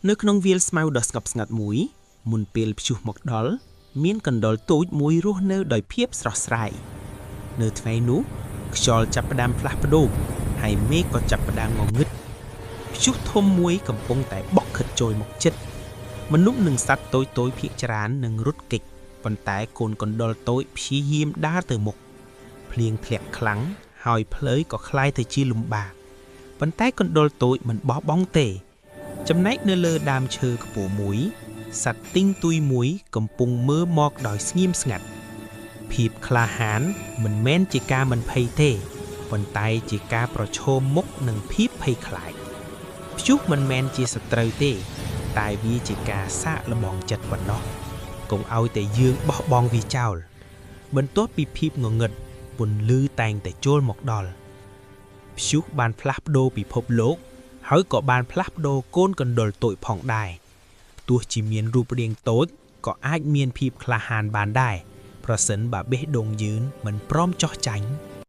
នៅក្នុងវាលស្មៅដ៏ស្ងប់ស្ងាត់មួយមុនពេលព្យុះមកដល់មានកណ្ដុរតូចមួយរស់នៅដោយភាពស្រស់ស្រាយនៅថ្ងៃនោះខ្យល់ចាប់ផ្ដើមផ្លាស់ប្ដូរហើយមេឃក៏ចាប់ផ្ដើមងងឹតព្យុះធំមួយកំពុងតែបក់ខិតចូលមកជិតមនុស្សនិងសត្វតូចៗភាគច្រើននឹងរត់គេចប៉ុន្តែកូនកណ្ដុរតូចព្យាយាមដើរទៅមុខភ្លៀងធ្លាក់ខ្លាំងហើយផ្លូវក៏คล้ายទៅជាលំបាកប៉ុន្តែកណ្ដុរតូចមិនបោះបង់ទេចំណែកនៅលើដើមឈើខ្ពស់មួយសត្វទីងទុយមួយកំពុងមើលមកដោយស្ងៀមស្ងាត់ភាពក្លាហានមិនមែនជាការមិនភ័យទេប៉ុន្តែជាការប្រឈមមុខនឹងភាពភ័យខ្លាចព្យុះមិនមែនជាសត្រូវទេតែវាជាការសាកល្បងចិត្តប៉ុណ្ណោះកុំឲ្យតែយើងបោះបង់វាចោលបន្ទាប់ពីភាពងងឹតពន្លឺតែងតែចូលមកដល់ព្យុះបានផ្លាស់ប្ដូរពិភពលោកហើយក៏បានផ្លាស់ប្ដូរកូនកណ្ដុរតូចផងដែរទោះជាមានរូបរាងតូចក៏អាចមានភាពក្លាហានបានដែរប្រសិនបើបេះដូងយើងមិនព្រមចោះចាញ់